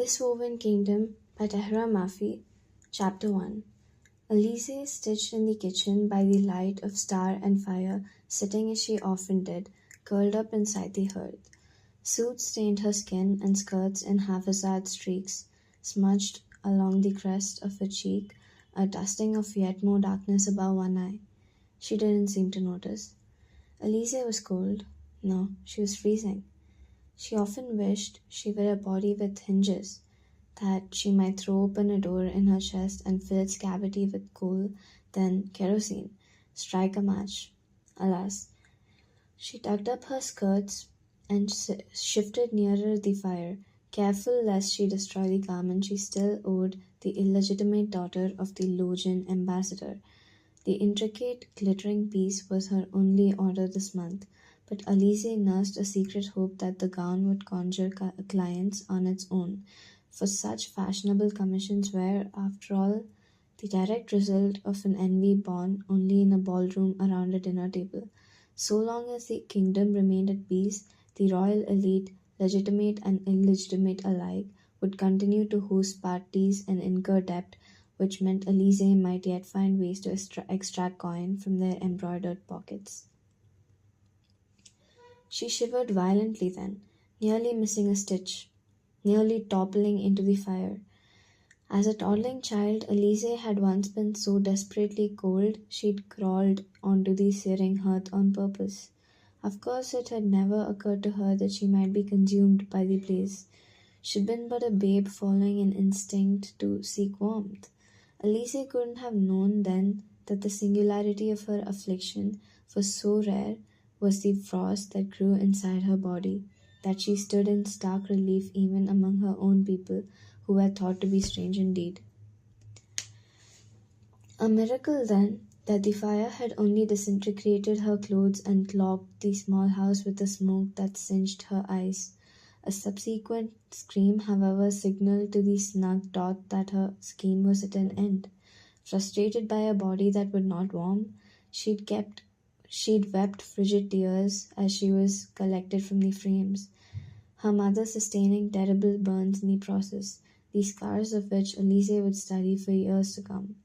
This Woven Kingdom by TAHEREH MAFI, Chapter 1. Elise, stitched in the kitchen by the light of star and fire, sitting as she often did, curled up inside the hearth. Soot stained her skin and skirts in haphazard streaks, smudged along the crest of her cheek, a dusting of yet more darkness above one eye. She didn't seem to notice. Elise was cold. No, she was freezing. She often wished she were a body with hinges, that she might throw open a door in her chest and fill its cavity with coal, then kerosene, strike a match. Alas, she tucked up her skirts and shifted nearer the fire, careful lest she destroy the garment she still owed the illegitimate daughter of the Logian ambassador. The intricate, glittering piece was her only order this month, but Elise nursed a secret hope that the gown would conjure clients on its own, for such fashionable commissions were, after all, the direct result of an envy born only in a ballroom around a dinner table. So long as the kingdom remained at peace, the royal elite, legitimate and illegitimate alike, would continue to host parties and incur debt, which meant Elise might yet find ways to extract coin from their embroidered pockets. She shivered violently then, nearly missing a stitch, nearly toppling into the fire. As a toddling child, Elise had once been so desperately cold she'd crawled onto the searing hearth on purpose. Of course, it had never occurred to her that she might be consumed by the blaze. She'd been but a babe following an instinct to seek warmth. Elise couldn't have known then that the singularity of her affliction was so rare was the frost that grew inside her body, that she stood in stark relief even among her own people, who were thought to be strange indeed. A miracle, then, that the fire had only disintegrated her clothes and clogged the small house with a smoke that singed her eyes. A subsequent scream, however, signaled to the snug dot that her scheme was at an end. Frustrated by a body that would not warm, she'd wept frigid tears as she was collected from the frames, her mother sustaining terrible burns in the process, the scars of which Elise would study for years to come.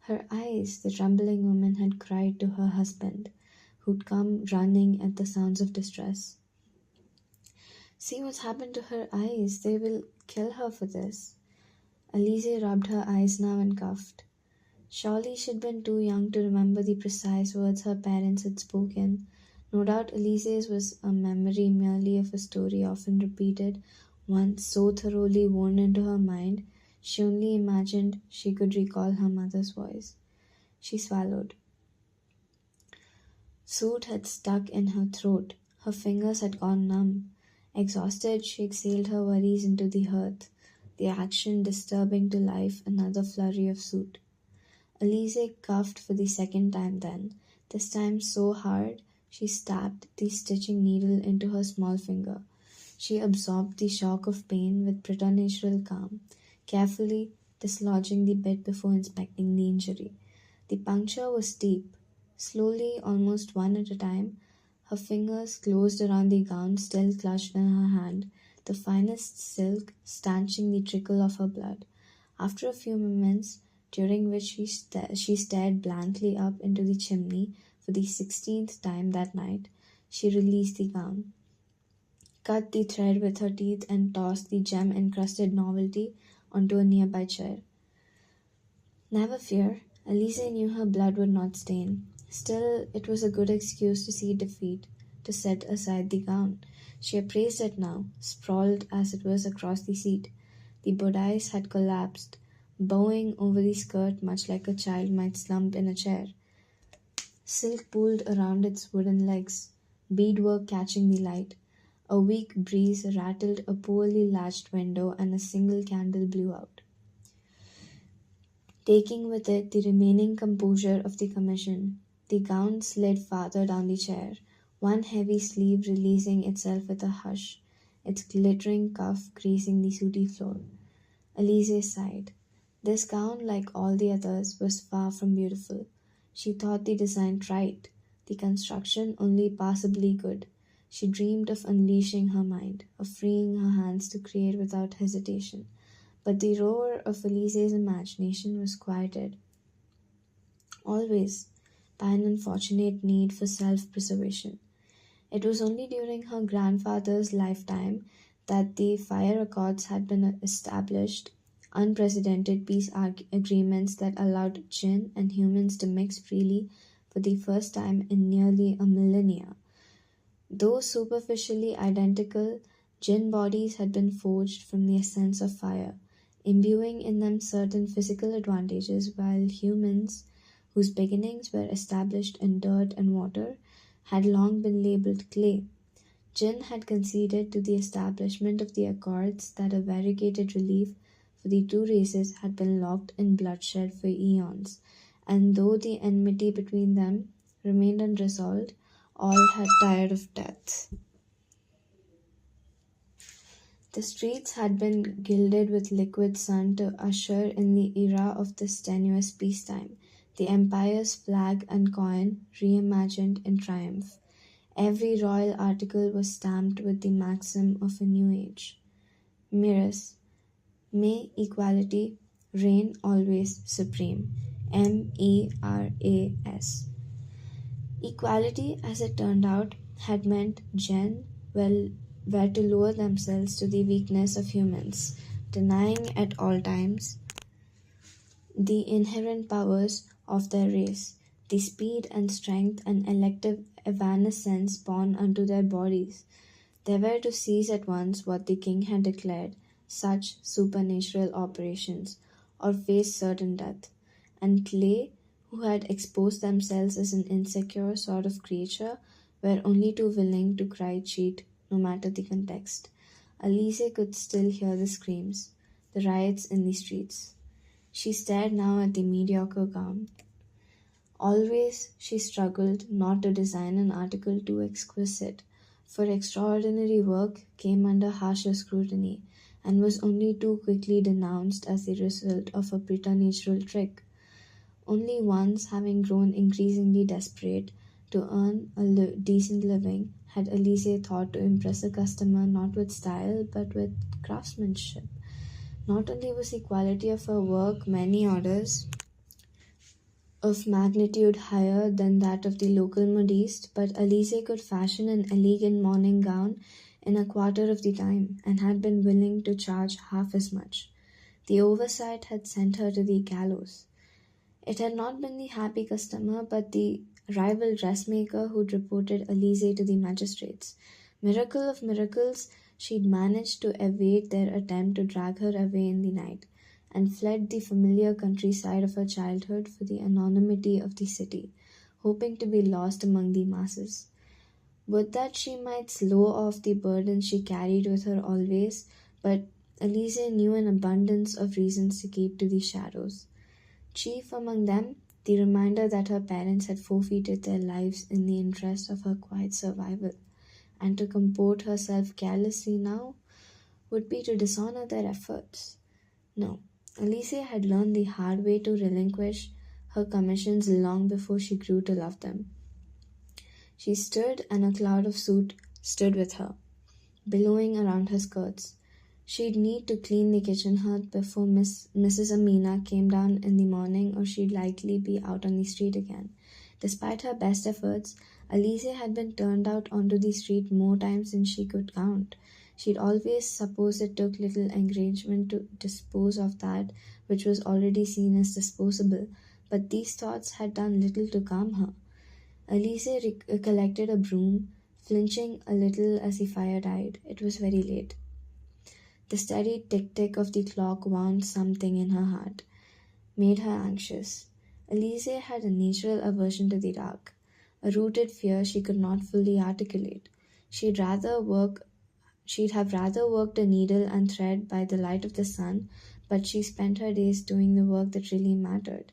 Her eyes, the trembling woman had cried to her husband, who'd come running at the sounds of distress. "See what's happened to her eyes. They will kill her for this." Elise rubbed her eyes now and coughed. Surely she'd been too young to remember the precise words her parents had spoken. No doubt Elise's was a memory merely of a story often repeated, once so thoroughly worn into her mind, she only imagined she could recall her mother's voice. She swallowed. Soot had stuck in her throat. Her fingers had gone numb. Exhausted, she exhaled her worries into the hearth, the action disturbing to life another flurry of soot. Elise coughed for the second time then, this time so hard she stabbed the stitching needle into her small finger. She absorbed the shock of pain with preternatural calm, carefully dislodging the bit before inspecting the injury. The puncture was deep. Slowly, almost one at a time, her fingers closed around the gown still clutched in her hand, the finest silk stanching the trickle of her blood. After a few moments, during which she stared blankly up into the chimney for the 16th time that night, she released the gown, cut the thread with her teeth, and tossed the gem-encrusted novelty onto a nearby chair. Never fear, Elise knew her blood would not stain. Still, it was a good excuse to see defeat, to set aside the gown. She appraised it now, sprawled as it was across the seat. The bodice had collapsed, bowing over the skirt much like a child might slump in a chair. Silk pooled around its wooden legs, beadwork catching the light. A weak breeze rattled a poorly latched window and a single candle blew out, taking with it the remaining composure of the commission. The gown slid farther down the chair, one heavy sleeve releasing itself with a hush, its glittering cuff grazing the sooty floor. Elise sighed. This gown, like all the others, was far from beautiful. She thought the design trite, the construction only passably good. She dreamed of unleashing her mind, of freeing her hands to create without hesitation. But the roar of Elise's imagination was quieted, always, by an unfortunate need for self-preservation. It was only during her grandfather's lifetime that the fire accords had been established, unprecedented peace agreements that allowed jinn and humans to mix freely for the first time in nearly a millennia. Though superficially identical, jinn bodies had been forged from the essence of fire, imbuing in them certain physical advantages, while humans, whose beginnings were established in dirt and water, had long been labeled clay. Jinn had conceded to the establishment of the Accords that a variegated relief for the two races had been locked in bloodshed for eons, and though the enmity between them remained unresolved, all had tired of death. The streets had been gilded with liquid sun to usher in the era of this tenuous peacetime, the empire's flag and coin reimagined in triumph. Every royal article was stamped with the maxim of a new age. Mirrors, may equality reign always supreme. MERAS. Equality, as it turned out, had meant Jen were to lower themselves to the weakness of humans, denying at all times the inherent powers of their race, the speed and strength and elective evanescence born unto their bodies. They were to seize at once what the king had declared, such supernatural operations, or face certain death. And Clay, who had exposed themselves as an insecure sort of creature, were only too willing to cry cheat, no matter the context. Elise could still hear the screams, the riots in the streets. She stared now at the mediocre gown. Always she struggled not to design an article too exquisite, for extraordinary work came under harsher scrutiny, and was only too quickly denounced as the result of a preternatural trick. Only once, having grown increasingly desperate to earn a decent living, had Elise thought to impress a customer not with style but with craftsmanship. Not only was the quality of her work many orders of magnitude higher than that of the local modiste, but Elise could fashion an elegant morning gown in a quarter of the time, and had been willing to charge half as much. The oversight had sent her to the gallows. It had not been the happy customer, but the rival dressmaker who'd reported Elise to the magistrates. Miracle of miracles, she'd managed to evade their attempt to drag her away in the night, and fled the familiar countryside of her childhood for the anonymity of the city, hoping to be lost among the masses. Would that she might slow off the burden she carried with her always, but Elise knew an abundance of reasons to keep to the shadows. Chief among them, the reminder that her parents had forfeited their lives in the interest of her quiet survival, and to comport herself carelessly now would be to dishonor their efforts. No, Elise had learned the hard way to relinquish her commissions long before she grew to love them. She stood, and a cloud of soot stood with her, billowing around her skirts. She'd need to clean the kitchen hearth before Mrs. Amina came down in the morning, or she'd likely be out on the street again. Despite her best efforts, Elise had been turned out onto the street more times than she could count. She'd always supposed it took little encouragement to dispose of that which was already seen as disposable, but these thoughts had done little to calm her. Elise collected a broom, flinching a little as the fire died. It was very late. The steady tick-tick of the clock wound something in her heart, made her anxious. Elise had a natural aversion to the dark, a rooted fear she could not fully articulate. She'd have rather worked a needle and thread by the light of the sun, but she spent her days doing the work that really mattered.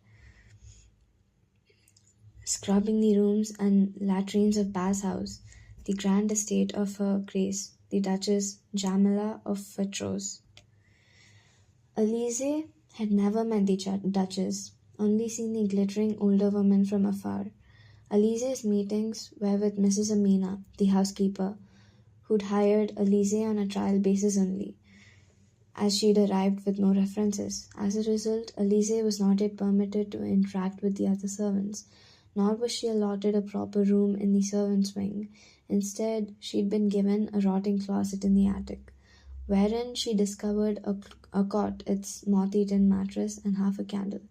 Scrubbing the rooms and latrines of Bass House, the grand estate of her Grace, the Duchess Jamila of Fetros. Elise had never met the Duchess, only seen the glittering older woman from afar. Elise's meetings were with Mrs. Amina, the housekeeper, who'd hired Elise on a trial basis only, as she'd arrived with no references. As a result, Elise was not yet permitted to interact with the other servants, nor was she allotted a proper room in the servants' wing. Instead, she'd been given a rotting closet in the attic, wherein she discovered a cot, its moth-eaten mattress, and half a candle.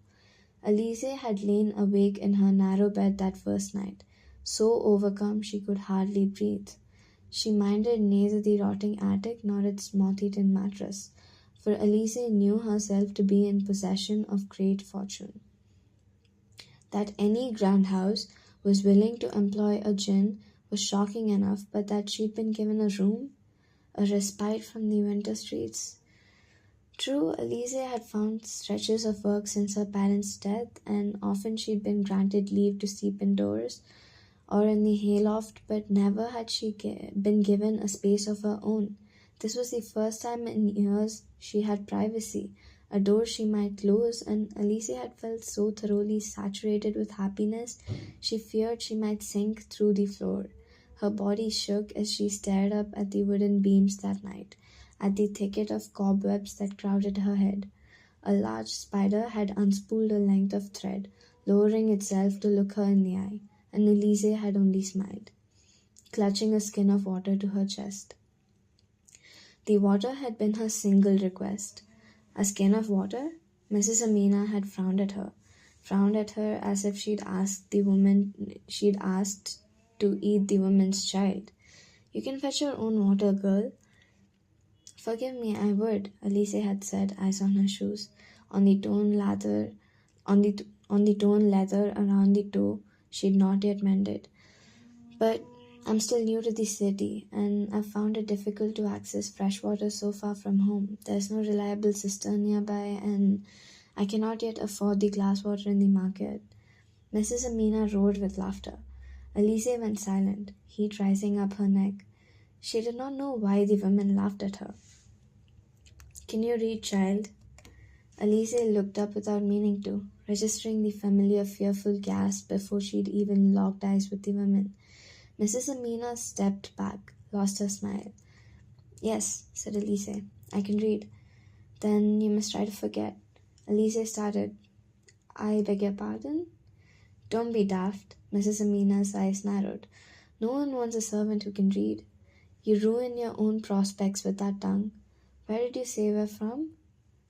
Elise had lain awake in her narrow bed that first night, so overcome she could hardly breathe. She minded neither the rotting attic nor its moth-eaten mattress, for Elise knew herself to be in possession of great fortune. That any grand house was willing to employ a jinn was shocking enough, but that she'd been given a room, a respite from the winter streets. True, Elise had found stretches of work since her parents' death, and often she'd been granted leave to sleep indoors or in the hayloft, but never had she been given a space of her own. This was the first time in years she had privacy, a door she might close, and Elise had felt so thoroughly saturated with happiness she feared she might sink through the floor. Her body shook as she stared up at the wooden beams that night, at the thicket of cobwebs that crowded her head. A large spider had unspooled a length of thread, lowering itself to look her in the eye, and Elise had only smiled, clutching a skin of water to her chest. The water had been her single request. A skin of water? Mrs. Amina had frowned at her as if she'd asked to eat the woman's child. "You can fetch your own water, girl." "Forgive me, I would," Elise had said, eyes on her shoes, on the torn leather around the toe she'd not yet mended. "But I'm still new to the city, and I've found it difficult to access fresh water so far from home. There's no reliable cistern nearby, and I cannot yet afford the glass water in the market." Mrs. Amina roared with laughter. Elise went silent, heat rising up her neck. She did not know why the women laughed at her. "Can you read, child?" Elise looked up without meaning to, registering the familiar fearful gasp before she'd even locked eyes with the women. Mrs. Amina stepped back, lost her smile. "Yes," said Elise, "I can read." "Then you must try to forget." Elise started. "I beg your pardon?" "Don't be daft." Mrs. Amina's eyes narrowed. "No one wants a servant who can read. You ruin your own prospects with that tongue. Where did you say we're from?"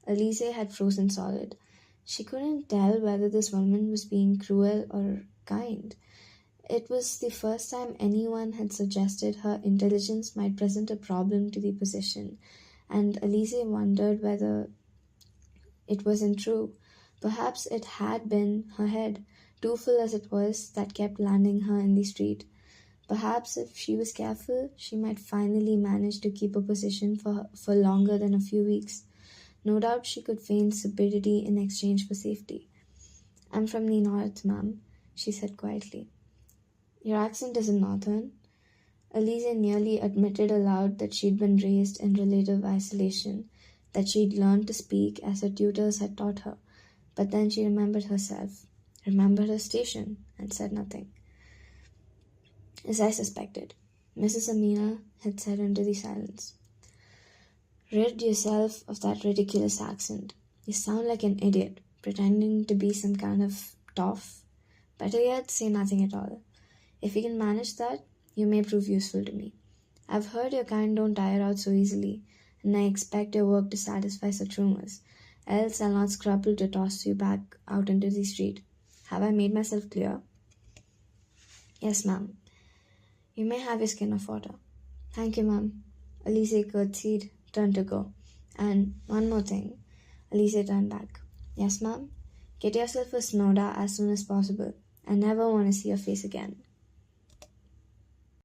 Elise had frozen solid. She couldn't tell whether this woman was being cruel or kind. It was the first time anyone had suggested her intelligence might present a problem to the position, and Elise wondered whether it wasn't true. Perhaps it had been her head, too full as it was, that kept landing her in the street. Perhaps if she was careful, she might finally manage to keep a position for longer than a few weeks. No doubt she could feign stupidity in exchange for safety. "I'm from the north, ma'am," she said quietly. "Your accent isn't northern." Elise nearly admitted aloud that she'd been raised in relative isolation, that she'd learned to speak as her tutors had taught her. But then she remembered herself, remembered her station, and said nothing. "As I suspected," Mrs. Amina had said into the silence. "Rid yourself of that ridiculous accent. You sound like an idiot, pretending to be some kind of toff. Better yet, say nothing at all. If you can manage that, you may prove useful to me. I've heard your kind don't tire out so easily, and I expect your work to satisfy such rumors. Else I'll not scruple to toss you back out into the street. Have I made myself clear?" "Yes, ma'am. You may have your skin of water." "Thank you, ma'am." Elise curtsied, turned to go. "And one more thing." Elise turned back. "Yes, ma'am?" "Get yourself a soda as soon as possible. I never want to see your face again."